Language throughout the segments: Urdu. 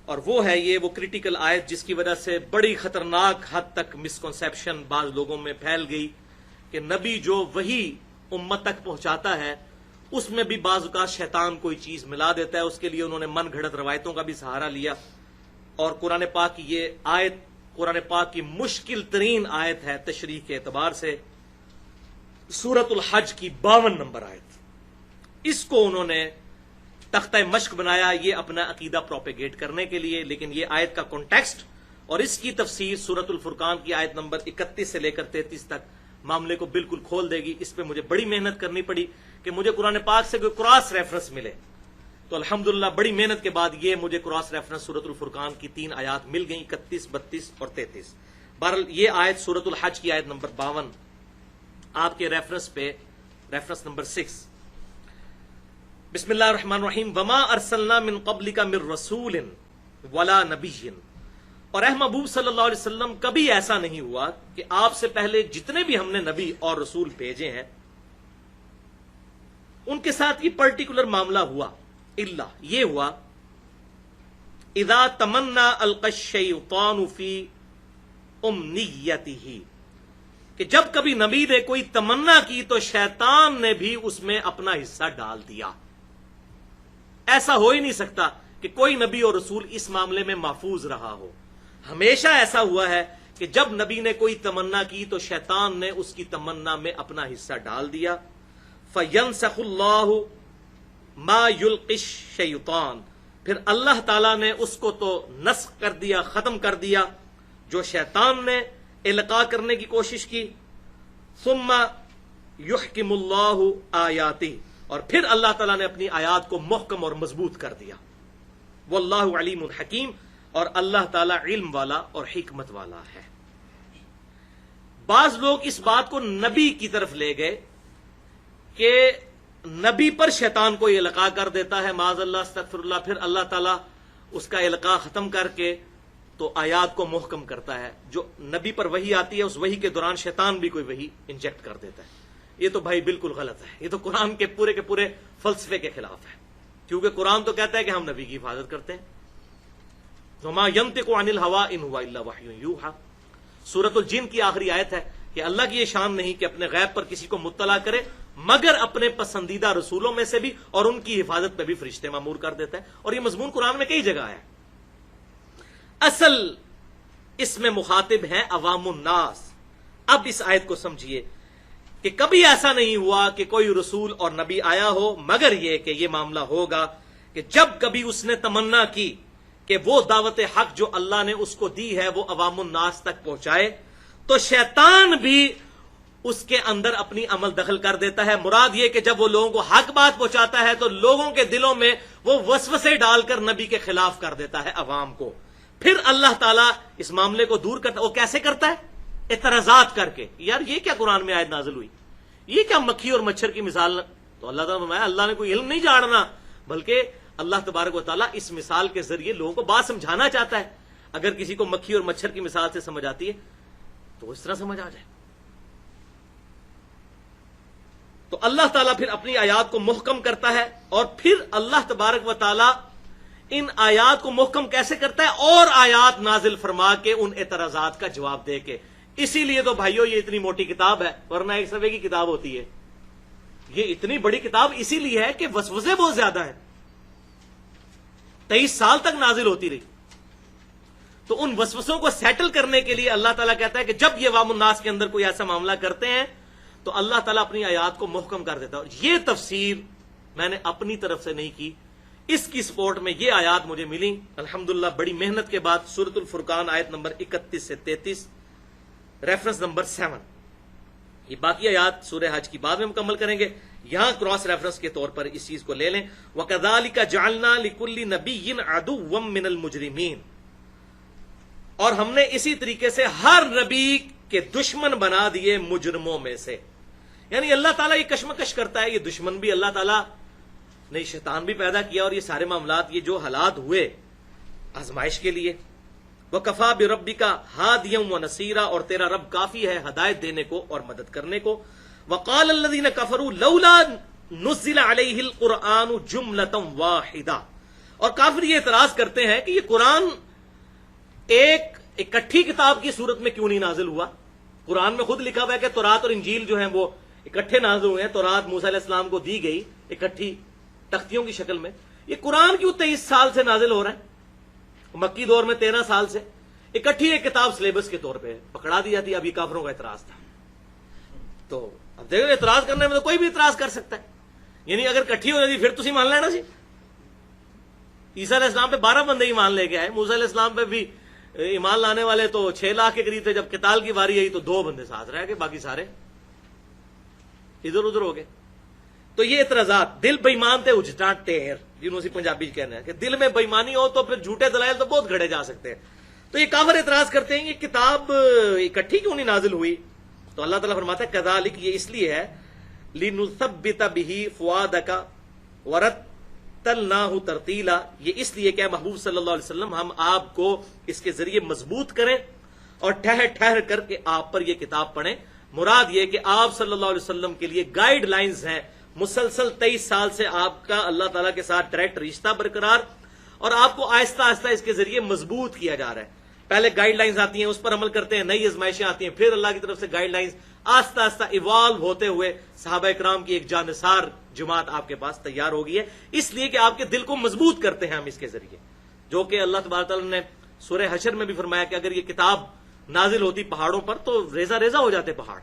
اور وہ ہے یہ وہ کرٹیکل آیت جس کی وجہ سے بڑی خطرناک حد تک مسکنسیپشن بعض لوگوں میں پھیل گئی کہ نبی جو وہی امت تک پہنچاتا ہے اس میں بھی بعض اوقات شیطان کوئی چیز ملا دیتا ہے. اس کے لیے انہوں نے من گھڑت روایتوں کا بھی سہارا لیا. اور قرآن پاک کی یہ آیت قرآن پاک کی مشکل ترین آیت ہے تشریح کے اعتبار سے. سورۃ الحج کی 52 نمبر آیت. اس کو انہوں نے تختہ مشق بنایا یہ اپنا عقیدہ پروپیگیٹ کرنے کے لیے. لیکن یہ آیت کا کانٹیکسٹ اور اس کی تفسیر سورۃ الفرقان کی آیت نمبر 31 سے لے کر 33 تک معاملے کو بالکل کھول دے گی. اس پہ مجھے بڑی محنت کرنی پڑی کہ مجھے قرآن پاک سے کوئی کراس ریفرنس ملے. تو الحمدللہ بڑی محنت کے بعد یہ مجھے کراس ریفرنس سورۃ الفرقان کی 3 آیات مل گئیں 31, 32 اور 33. بہرحال یہ آیت سورۃ الحج کی آیت نمبر 52 آپ کے ریفرنس پہ ریفرنس نمبر 6. بسم اللہ الرحمن الرحیم. وما ارسلنا من قبلک من رسول ولا نبی. اور اے محبوب صلی اللہ علیہ وسلم کبھی ایسا نہیں ہوا کہ آپ سے پہلے جتنے بھی ہم نے نبی اور رسول بھیجے ہیں ان کے ساتھ یہ پرٹیکولر معاملہ ہوا. اللہ یہ ہوا اذا تمنا القى الشیطان فی امنیتہ کہ جب کبھی نبی نے کوئی تمنا کی تو شیطان نے بھی اس میں اپنا حصہ ڈال دیا. ایسا ہو ہی نہیں سکتا کہ کوئی نبی اور رسول اس معاملے میں محفوظ رہا ہو. ہمیشہ ایسا ہوا ہے کہ جب نبی نے کوئی تمنا کی تو شیطان نے اس کی تمنا میں اپنا حصہ ڈال دیا. فَيَنْسَخُ اللَّهُ مَا يُلْقِي الشَّيْطَانُ پھر اللہ تعالیٰ نے اس کو تو نسخ کر دیا ختم کر دیا جو شیطان نے القاء کرنے کی کوشش کی. ثُمَّ يُحْكِمُ اللَّهُ آيَاتِهِ اور پھر اللہ تعالیٰ نے اپنی آیات کو محکم اور مضبوط کر دیا. وَاللَّهُ عَلِيمٌ حَكِيمٌ اور اللہ تعالیٰ علم والا اور حکمت والا ہے. بعض لوگ اس بات کو نبی کی طرف لے گئے کہ نبی پر شیطان کو یہ القاء کر دیتا ہے معاذ اللہ استغفر اللہ پھر اللہ تعالیٰ اس کا القاء ختم کر کے تو آیات کو محکم کرتا ہے. جو نبی پر وحی آتی ہے اس وحی کے دوران شیطان بھی کوئی وحی انجیکٹ کر دیتا ہے. یہ تو بھائی بالکل غلط ہے. یہ تو قرآن کے پورے فلسفے کے خلاف ہے کیونکہ قرآن تو کہتا ہے کہ ہم نبی کی حفاظت کرتے ہیں. وما ينطق عن الهوى ان هو الا وحی یوحى. سورۃ الجن کی آخری آیت ہے کہ اللہ کی یہ شان نہیں کہ اپنے غیب پر کسی کو مطلع کرے مگر اپنے پسندیدہ رسولوں میں سے بھی اور ان کی حفاظت پہ بھی فرشتے مامور کر دیتا ہے. اور یہ مضمون قرآن میں کئی جگہ ہے. اصل اس میں مخاطب ہیں عوام الناس. اب اس آیت کو سمجھیے کہ کبھی ایسا نہیں ہوا کہ کوئی رسول اور نبی آیا ہو مگر یہ کہ یہ معاملہ ہوگا کہ جب کبھی اس نے تمنا کی کہ وہ دعوت حق جو اللہ نے اس کو دی ہے وہ عوام الناس تک پہنچائے تو شیطان بھی اس کے اندر اپنی عمل دخل کر دیتا ہے. مراد یہ کہ جب وہ لوگوں کو حق بات پہنچاتا ہے تو لوگوں کے دلوں میں وہ وسوسے ڈال کر نبی کے خلاف کر دیتا ہے عوام کو. پھر اللہ تعالیٰ اس معاملے کو دور کرتا ہے. وہ کیسے کرتا ہے؟ اعتراضات کر کے. یار یہ کیا قرآن میں آیت نازل ہوئی, یہ کیا مکھی اور مچھر کی مثال. تو اللہ تعالیٰ نے اللہ نے کوئی علم نہیں جھاڑنا بلکہ اللہ تبارک و تعالیٰ اس مثال کے ذریعے لوگوں کو بات سمجھانا چاہتا ہے. اگر کسی کو مکھی اور مچھر کی مثال سے سمجھ آتی ہے تو اس طرح سمجھ آ جائے. تو اللہ تعالیٰ پھر اپنی آیات کو محکم کرتا ہے اور پھر اللہ تبارک و تعالیٰ ان آیات کو محکم کیسے کرتا ہے اور آیات نازل فرما کے ان اعتراضات کا جواب دے کے. اسی لیے تو بھائیو یہ اتنی موٹی کتاب ہے ورنہ ایک صفحے کی کتاب ہوتی ہے. یہ اتنی بڑی کتاب اسی لیے ہے کہ وسوسے بہت زیادہ ہیں. 23 سال تک نازل ہوتی رہی. تو ان وسوسوں کو سیٹل کرنے کے لیے اللہ تعالیٰ کہتا ہے کہ جب یہ عوام الناس کے اندر کوئی ایسا معاملہ کرتے ہیں تو اللہ تعالیٰ اپنی آیات کو محکم کر دیتا ہے. اور یہ تفسیر میں نے اپنی طرف سے نہیں کی, اس کی سپورٹ میں یہ آیات مجھے ملی الحمدللہ بڑی محنت کے بعد. سورۃ الفرقان آیت نمبر 31 سے 33 ریفرنس نمبر 7. یہ باقی آیات سورہ حج کی بعد میں مکمل کریں گے. یہاں کراس ریفرنس کے طور پر اس چیز کو لے لیں. وَكَذَلِكَ جَعَلْنَا لِكُلِّ نَبِيٍّ عَدُوًّا مِّنَ الْمُجْرِمِينَ اور ہم نے اسی طریقے سے ہر نبی کے دشمن بنا دیے مجرموں میں سے. یعنی اللہ تعالیٰ یہ کشمکش کرتا ہے. یہ دشمن بھی اللہ تعالیٰ نے شیطان بھی پیدا کیا اور یہ سارے معاملات یہ جو حالات ہوئے آزمائش کے لیے. وَكَفَى بِرَبِّكَ هَادِيًا وَنَصِيرًا اور تیرا رب کافی ہے ہدایت دینے کو اور مدد کرنے کو. وَقَالَ الَّذِينَ كَفَرُوا لَوْلَا نُزِّلَ عَلَيْهِ الْقُرْآنُ جُمْلَةً وَاحِدَةً اور کافر یہ اعتراض کرتے ہیں کہ یہ قرآن ایک اکٹھی کتاب کی صورت میں کیوں نہیں نازل ہوا؟ قرآن میں خود لکھا ہوا ہے کہ تورات اور انجیل جو ہیں وہ اکٹھے نازل ہوئے ہیں، تورات موسیٰ علیہ السلام کو دی گئی اکٹھی تختیوں کی شکل میں، یہ قرآن کیوں 23 سال سے نازل ہو رہا ہے؟ مکی دور میں 13 سال سے اکٹھی ایک کتاب سلیبس کے طور پہ پکڑا دی جاتی۔ اب یہ کافروں کا اعتراض تھا، تو اب دیکھو اعتراض کرنے میں تو کوئی بھی اعتراض کر سکتا ہے، یعنی اگر اکٹھی ہو جاتی پھر تسی مان لینا سی۔ عیسیٰ علیہ السلام پہ 12 بندے ایمان لے کے آئے، موسیٰ علیہ السلام پہ بھی ایمان لانے والے تو 6 لاکھ کے قریب تھے، جب قتال کی باری آئی تو 2 بندے ساتھ رہ گئے، باقی سارے ادھر ادھر ہو گئے۔ تو یہ اعتراضات، دل بےمان تھے اجٹا ٹیر، جنہوں سے پنجابی کہنا ہے کہ دل میں بےمانی ہو تو پھر جھوٹے دلائل تو بہت گھڑے جا سکتے ہیں۔ تو یہ کافر اعتراض کرتے ہیں یہ کتاب اکٹھی کیوں نہیں نازل ہوئی؟ تو اللہ تعالیٰ فرماتا ہے کذالک، یہ اس لیے ہے لنثبت به فؤادک ورتلناہ ترتیلا، یہ اس لیے کہ محبوب صلی اللہ علیہ وسلم ہم آپ کو اس کے ذریعے مضبوط کریں اور ٹھہر ٹھہر کر کے آپ پر یہ کتاب پڑھیں۔ مراد یہ کہ آپ صلی اللہ علیہ وسلم کے لیے گائیڈ لائنز ہیں، مسلسل 23 سال سے آپ کا اللہ تعالیٰ کے ساتھ ڈائریکٹ رشتہ برقرار، اور آپ کو آہستہ آہستہ اس کے ذریعے مضبوط کیا جا رہا ہے۔ پہلے گائیڈ لائنز آتی ہیں، اس پر عمل کرتے ہیں، نئی آزمائشیں آتی ہیں، پھر اللہ کی طرف سے گائیڈ لائنز آہستہ آہستہ ایوالو ہوتے ہوئے صحابہ اکرام کی ایک جانثار جماعت آپ کے پاس تیار ہو گئی ہے، اس لیے کہ آپ کے دل کو مضبوط کرتے ہیں ہم اس کے ذریعے، جو کہ اللہ تبارک تعالیٰ نے سورہ حشر میں بھی فرمایا کہ اگر یہ کتاب نازل ہوتی پہاڑوں پر تو ریزہ ریزہ ہو جاتے پہاڑ۔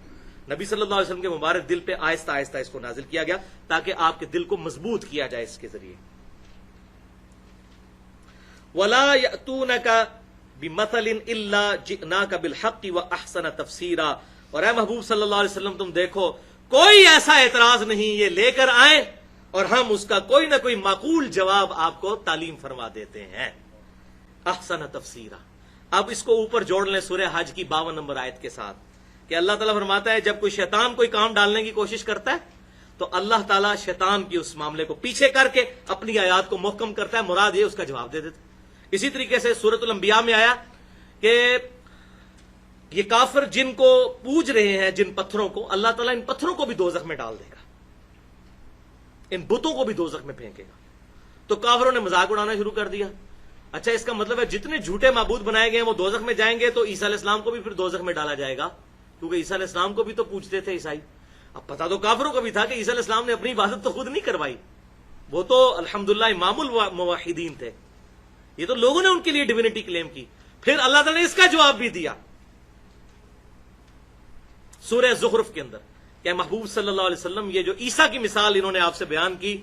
نبی صلی اللہ علیہ وسلم کے مبارک دل پہ آہستہ آہستہ اس کو نازل کیا گیا تاکہ آپ کے دل کو مضبوط کیا جائے اس کے ذریعے۔ وَلَا يَأْتُونَكَ بِمَثَلٍ إِلَّا جِئْنَاكَ بِالْحَقِّ وَأَحْسَنَ تَفْسِيرًا، اور اے محبوب صلی اللہ علیہ وسلم تم دیکھو کوئی ایسا اعتراض نہیں یہ لے کر آئیں اور ہم اس کا کوئی نہ کوئی معقول جواب آپ کو تعلیم فرما دیتے ہیں۔ احسن تفسیرا، اب اس کو اوپر جوڑ لیں سورہ حج کی 52 نمبر آیت کے ساتھ کہ اللہ تعالیٰ فرماتا ہے جب کوئی شیطان کوئی کام ڈالنے کی کوشش کرتا ہے تو اللہ تعالیٰ شیطان کی اس معاملے کو پیچھے کر کے اپنی آیات کو محکم کرتا ہے، مراد یہ اس کا جواب دے دیتا ہے۔ اسی طریقے سے سورۃ الانبیاء میں آیا کہ یہ کافر جن کو پوج رہے ہیں، جن پتھروں کو، اللہ تعالیٰ ان پتھروں کو بھی دوزخ میں ڈال دے گا، ان بتوں کو بھی دوزخ میں پھینکے گا۔ تو کافروں نے مذاق اڑانا شروع کر دیا، اچھا اس کا مطلب ہے جتنے جھوٹے معبود بنائے گئے ہیں وہ دوزخ میں جائیں گے، تو عیسیٰ علیہ السلام کو بھی پھر دوزخ میں ڈالا جائے گا، کیونکہ عیسیٰ علیہ السلام کو بھی تو پوچھتے تھے عیسائی۔ اب پتا تو کافروں کو بھی تھا کہ عیسیٰ علیہ السلام نے اپنی عبادت تو خود نہیں کروائی، وہ تو الحمدللہ امام الموحدین تھے، یہ تو لوگوں نے ان کے لیے ڈیوینٹی کلیم کی۔ پھر اللہ تعالیٰ نے اس کا جواب بھی دیا سورہ زخرف کے اندر کہ محبوب صلی اللہ علیہ وسلم یہ جو عیسیٰ کی مثال انہوں نے آپ سے بیان کی،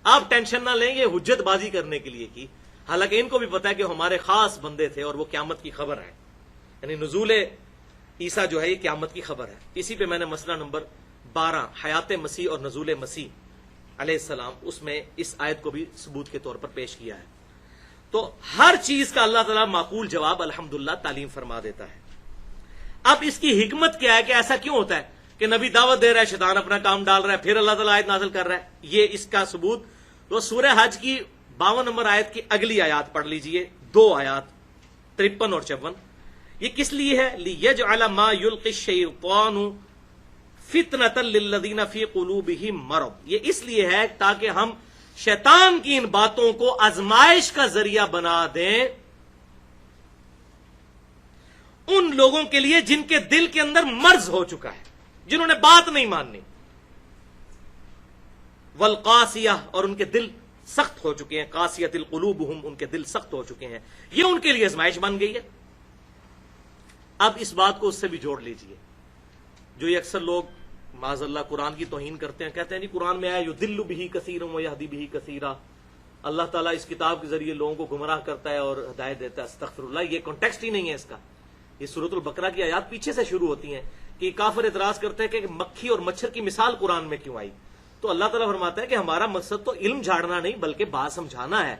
آپ ٹینشن نہ لیں، یہ حجت بازی کرنے کے لیے کی، حالانکہ ان کو بھی پتا ہے کہ ہمارے خاص بندے تھے اور وہ قیامت کی خبر ہے، یعنی نزول عیسیٰ جو ہے یہ قیامت کی خبر ہے۔ اسی پہ میں نے مسئلہ نمبر 12 حیات مسیح اور نزول مسیح علیہ السلام، اس میں اس آیت کو بھی ثبوت کے طور پر پیش کیا ہے۔ تو ہر چیز کا اللہ تعالیٰ معقول جواب الحمدللہ تعلیم فرما دیتا ہے۔ اب اس کی حکمت کیا ہے کہ ایسا کیوں ہوتا ہے کہ نبی دعوت دے رہا ہے، شیطان اپنا کام ڈال رہا ہے، پھر اللہ تعالیٰ آیت نازل کر رہا ہے؟ یہ اس کا ثبوت تو سورہ حج کی 52 نمبر آیت کی اگلی آیات پڑھ لیجئے، 2 آیات 53 اور 54۔ یہ کس لیے ہے؟ لِيَجْعَلَ مَا يُلْقِ الشَّيْطَانُ فِتْنَةً لِلَّذِينَ فِي قُلُوبِهِم مَرَضٌ، یہ اس لیے ہے تاکہ ہم شیطان کی ان باتوں کو آزمائش کا ذریعہ بنا دیں ان لوگوں کے لیے جن کے دل کے اندر مرض ہو چکا ہے، جنہوں نے بات نہیں ماننی، والقاسیہ، اور ان کے دل سخت ہو چکے ہیں، قاسیۃ القلوبہم، ان کے دل سخت ہو چکے ہیں، یہ ان کے لیے آزمائش بن گئی ہے۔ اب اس بات کو اس سے بھی جوڑ لیجئے، جو یہ اکثر لوگ معاذ اللہ قرآن کی توہین کرتے ہیں، کہتے ہیں جی قرآن میں آیا یضل بہ کثیرا ویہدی بہ کثیرا، اللہ تعالیٰ اس کتاب کے ذریعے لوگوں کو گمراہ کرتا ہے اور ہدایت دیتا ہے۔ استغفر اللہ، یہ کانٹیکسٹ ہی نہیں ہے اس کا۔ یہ سورۃ البقرہ کی آیات پیچھے سے شروع ہوتی ہیں کہ کافر اعتراض کرتے ہیں کہ مکھی اور مچھر کی مثال قرآن میں کیوں آئی؟ تو اللہ تعالیٰ فرماتا ہے کہ ہمارا مقصد تو علم جھاڑنا نہیں بلکہ بات سمجھانا ہے۔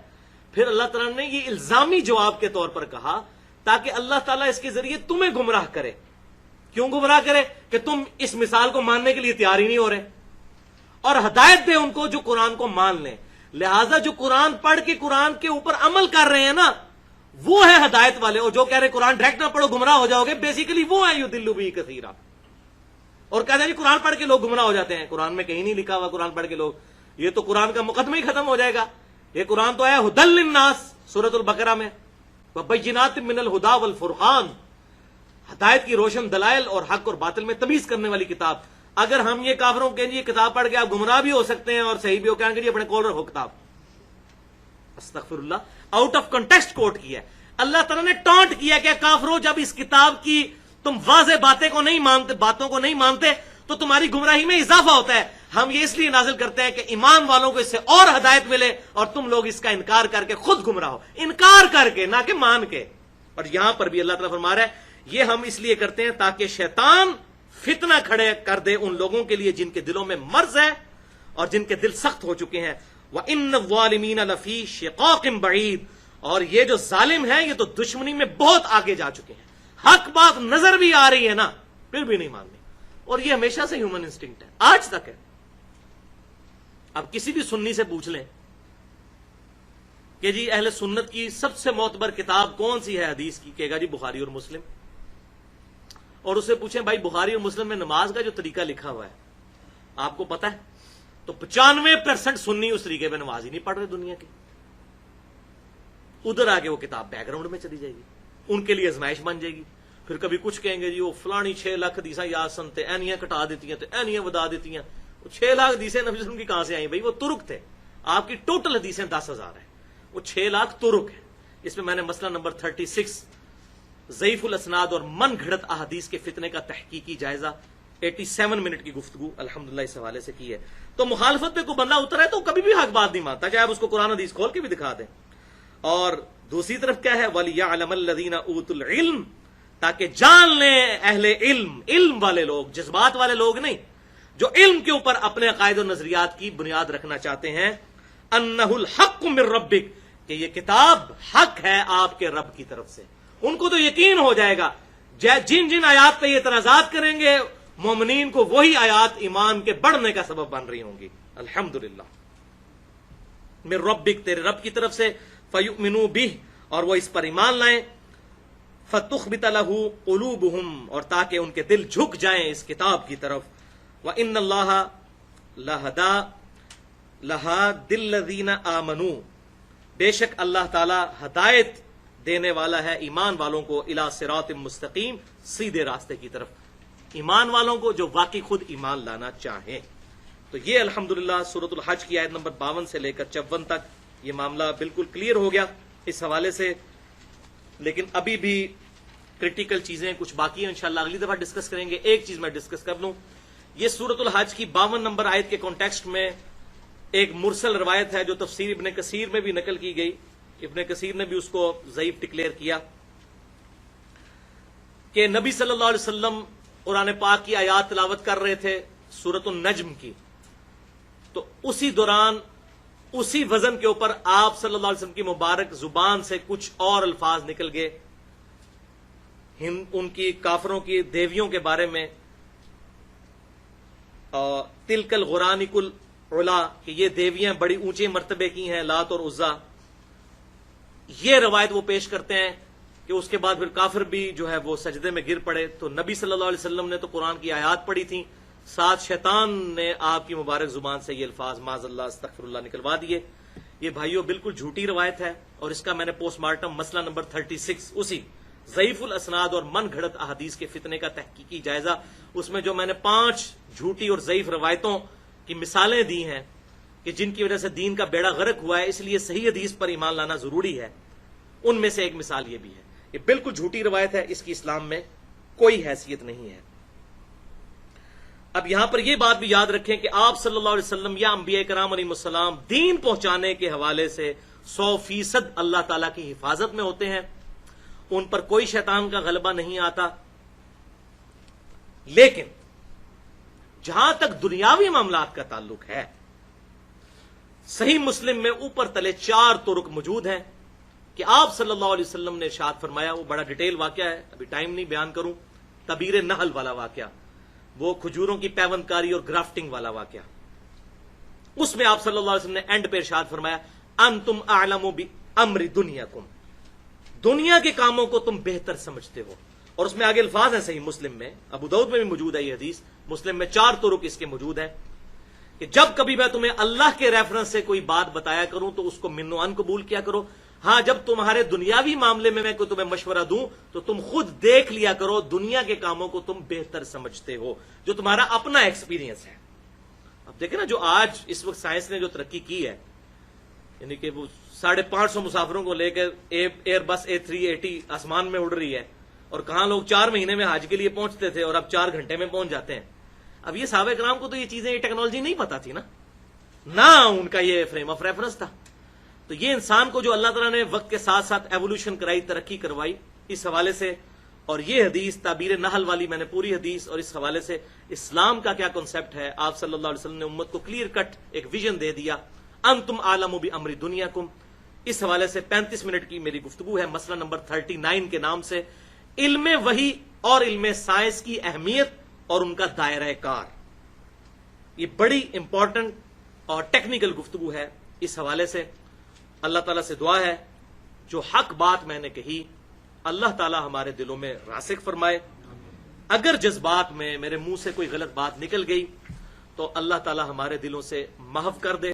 پھر اللہ تعالیٰ نے یہ الزامی جواب کے طور پر کہا تاکہ اللہ تعالیٰ اس کے ذریعے تمہیں گمراہ کرے۔ کیوں گمراہ کرے؟ کہ تم اس مثال کو ماننے کے لیے تیار ہی نہیں ہو رہے، اور ہدایت دے ان کو جو قرآن کو مان لیں۔ لہٰذا جو قرآن پڑھ کے قرآن کے اوپر عمل کر رہے ہیں نا، وہ ہے ہدایت والے، اور جو کہہ رہے قرآن ڈائریکٹ نہ پڑھو گمراہ ہو جاؤ گے، بیسیکلی وہ ہے یضل بہ کثیرا۔ اور کہتے ہیں جی قرآن پڑھ کے لوگ گمراہ ہو جاتے ہیں، قرآن میں کہیں نہیں لکھا ہوا قرآن پڑھ کے لوگ، یہ تو قرآن کا مقدمہ ہی ختم ہو جائے گا یہ قرآن تو ہے ہدل للناس سورۃ البقرہ میں، وبینات من الہدی والفرقان، ہدایت کی روشن دلائل اور حق اور باطل میں تمیز کرنے والی کتاب۔ اگر ہم یہ کافروں کے یہ کتاب پڑھ کے آپ گمراہ بھی ہو سکتے ہیں اور صحیح بھی ہو، کہیں گے جی اپنے کول رکھو کتاب۔ استغفر اللہ، آؤٹ آف کنٹیکسٹ کوٹ کیا ہے اللہ تعالیٰ نے، ٹانٹ کیا کہ کافروں جب اس کتاب کی تم واضح باتوں کو نہیں مانتے تو تمہاری گمراہی میں اضافہ ہوتا ہے۔ ہم یہ اس لیے نازل کرتے ہیں کہ ایمان والوں کو اس سے اور ہدایت ملے اور تم لوگ اس کا انکار کر کے خود گمراہ ہو، انکار کر کے نہ کہ مان کے۔ اور یہاں پر بھی اللہ تعالیٰ فرما رہا ہے یہ ہم اس لیے کرتے ہیں تاکہ شیطان فتنہ کھڑے کر دے ان لوگوں کے لیے جن کے دلوں میں مرض ہے اور جن کے دل سخت ہو چکے ہیں۔ وَإِنَّ الظَّالِمِينَ لَفِي شِقَاقٍ بَعِيدٍ، اور یہ جو ظالم ہیں یہ تو دشمنی میں بہت آگے جا چکے ہیں، حق بات نظر بھی آ رہی ہے نا پھر بھی نہیں ماننے۔ اور یہ ہمیشہ سے ہیومن انسٹنکٹ ہے، آج تک ہے۔ اب کسی بھی سنی سے پوچھ لیں کہ جی اہل سنت کی سب سے معتبر کتاب کون سی ہے حدیث کی، کہے گا جی بخاری اور مسلم۔ اور اسے پوچھیں بھائی بخاری اور مسلم میں نماز کا جو طریقہ لکھا ہوا ہے آپ کو پتا ہے؟ تو 95% سنی اس طریقے پہ نماز ہی نہیں پڑھ رہے دنیا کے۔ ادھر آگے وہ کتاب بیک گراؤنڈ میں چلی جائے گی، ان کے لیے ازمائش بن جائے گی۔ پھر کبھی کچھ کہیں گے جی وہ فلانی 6 لاکھ حدیثاں یاد سنتے، اینیاں کٹا دیتی ہیں تو اینیاں ودا دیتی ہیں۔ وہ 6 لاکھ حدیثیں نبی صلی اللہ علیہ وسلم کی کہاں سے آئیں بھائی؟ وہ ترک تھے، آپ کی ٹوٹل حدیثیں 10,000 ہیں، وہ 6 لاکھ ترک ہیں۔ اس میں نے مسئلہ نمبر 36 ضعیف الاسناد اور من گھڑت احادیث کے فتنے کا تحقیقی جائزہ 87 منٹ کی گفتگو الحمدللہ اس حوالے سے کی ہے۔ تو مخالفت پہ کوئی بندہ اترا ہے تو کبھی بھی حق بات نہیں مانتا، چاہے آپ اس کو قرآن حدیث کھول کے بھی دکھا دیں۔ اور دوسری طرف کیا ہے؟ وَلِيَعْلَمَ الَّذِينَ أُوتُوا الْعِلْمَ، تاکہ جان لیں اہل علم، علم والے لوگ، جذبات والے لوگ نہیں، جو علم کے اوپر اپنے عقائد و نظریات کی بنیاد رکھنا چاہتے ہیں، أَنَّهُ الْحَقُّ مِن رَبِّكَ، کہ یہ کتاب حق ہے آپ کے رب کی طرف سے۔ ان کو تو یقین ہو جائے گا، جن جن آیات پہ یہ اعتراضات کریں گے مومنین کو وہی آیات ایمان کے بڑھنے کا سبب بن رہی ہوں گی۔ الحمدللہ من ربک، تیرے رب کی طرف سے، فیؤمنوا بہ، اور وہ اس پر ایمان لائیں، فتخبت لہ قلوبہم، اور تاکہ ان کے دل جھک جائیں اس کتاب کی طرف۔ وان اللہ لہادی الذین آمنوا، بے شک اللہ تعالی ہدایت دینے والا ہے ایمان والوں کو، الی صراط مستقیم، سیدھے راستے کی طرف، ایمان والوں کو جو واقعی خود ایمان لانا چاہیں۔ تو یہ الحمدللہ سورۃ الحج کی آیت نمبر 52 سے لے کر 54 تک یہ معاملہ بالکل کلیئر ہو گیا اس حوالے سے۔ لیکن ابھی بھی کریٹیکل چیزیں کچھ باقی ہیں، انشاءاللہ اگلی دفعہ ڈسکس کریں گے۔ ایک چیز میں ڈسکس کر لوں، یہ سورۃ الحج کی 52 نمبر آیت کے کانٹیکسٹ میں ایک مرسل روایت ہے جو تفسیر ابن کثیر میں بھی نقل کی گئی، ابن کثیر نے بھی اس کو ضعیف ڈکلیئر کیا، کہ نبی صلی اللہ علیہ وسلم قرآن پاک کی آیات تلاوت کر رہے تھے سورۃ النجم کی، تو اسی دوران اسی وزن کے اوپر آپ صلی اللہ علیہ وسلم کی مبارک زبان سے کچھ اور الفاظ نکل گئے ان کی کافروں کی دیویوں کے بارے میں، تلک الغرانق العلا، کہ یہ دیویاں بڑی اونچے مرتبے کی ہیں، لات اور عزا۔ یہ روایت وہ پیش کرتے ہیں کہ اس کے بعد پھر کافر بھی جو ہے وہ سجدے میں گر پڑے، تو نبی صلی اللہ علیہ وسلم نے تو قرآن کی آیات پڑھی تھیں، ساتھ شیطان نے آپ کی مبارک زبان سے یہ الفاظ معاذ اللہ استغفر اللہ نکلوا دیے۔ یہ بھائیوں بالکل جھوٹی روایت ہے، اور اس کا میں نے پوسٹ مارٹم مسئلہ نمبر 36 اسی ضعیف الاسناد اور من گھڑت احادیث کے فتنے کا تحقیقی جائزہ، اس میں جو میں نے 5 جھوٹی اور ضعیف روایتوں کی مثالیں دی ہیں کہ جن کی وجہ سے دین کا بیڑا غرق ہوا ہے، اس لیے صحیح حدیث پر ایمان لانا ضروری ہے، ان میں سے ایک مثال یہ بھی ہے۔ یہ بالکل جھوٹی روایت ہے، اس کی اسلام میں کوئی حیثیت نہیں ہے۔ اب یہاں پر یہ بات بھی یاد رکھیں کہ آپ صلی اللہ علیہ وسلم یا انبیاء کرام علیہ السلام دین پہنچانے کے حوالے سے 100% اللہ تعالیٰ کی حفاظت میں ہوتے ہیں، ان پر کوئی شیطان کا غلبہ نہیں آتا۔ لیکن جہاں تک دنیاوی معاملات کا تعلق ہے، صحیح مسلم میں اوپر تلے 4 طرق موجود ہیں کہ آپ صلی اللہ علیہ وسلم نے ارشاد فرمایا، وہ بڑا ڈیٹیل واقعہ ہے، ابھی ٹائم نہیں بیان کروں، تبیر نحل والا واقعہ، وہ کھجوروں کی پیوند کاری اور گرافٹنگ والا واقعہ، اس میں آپ صلی اللہ علیہ وسلم نے اینڈ پہ ارشاد فرمایا، انتم اعلم بامر دنیاکم، دنیا کے کاموں کو تم بہتر سمجھتے ہو۔ اور اس میں آگے الفاظ ہیں صحیح مسلم میں، ابو داؤد میں بھی موجود ہے یہ حدیث، مسلم میں 4 طرق اس کے موجود ہیں کہ جب کبھی میں تمہیں اللہ کے ریفرنس سے کوئی بات بتایا کروں تو اس کو من و عن قبول کیا کرو. ہاں جب تمہارے دنیاوی معاملے میں کوئی تمہیں مشورہ دوں تو تم خود دیکھ لیا کرو دنیا کے کاموں کو تم بہتر سمجھتے ہو جو تمہارا اپنا ایکسپیرینس ہے. اب دیکھیں نا جو آج اس وقت سائنس نے جو ترقی کی ہے، یعنی کہ وہ 550 مسافروں کو لے کر ایئر بس A380 آسمان میں اڑ رہی ہے، اور کہاں لوگ 4 مہینے میں حج کے لیے پہنچتے تھے اور اب 4 گھنٹے میں پہنچ جاتے ہیں. اب یہ صحابہ کرام کو تو یہ چیزیں، یہ ٹیکنالوجی نہیں پتا تھی نہ ان کا یہ فریم آف ریفرنس تھا. تو یہ انسان کو جو اللہ تعالیٰ نے وقت کے ساتھ ساتھ ایوولوشن کرائی، ترقی کروائی، اس حوالے سے، اور یہ حدیث تعبیر نحل والی میں نے پوری حدیث اور اس حوالے سے اسلام کا کیا کنسپٹ ہے، آپ صلی اللہ علیہ وسلم نے امت کو کلیئر کٹ ایک ویژن دے دیا. انتم عالم بامر دنیاکم. اس حوالے سے 35 منٹ کی میری گفتگو ہے مسئلہ نمبر 39 کے نام سے، علم وحی اور علم سائنس کی اہمیت اور ان کا دائرہ کار. یہ بڑی امپورٹنٹ اور ٹیکنیکل گفتگو ہے. اس حوالے سے اللہ تعالیٰ سے دعا ہے جو حق بات میں نے کہی اللہ تعالیٰ ہمارے دلوں میں راسخ فرمائے. اگر جذبات میں میرے منہ سے کوئی غلط بات نکل گئی تو اللہ تعالیٰ ہمارے دلوں سے محو کر دے.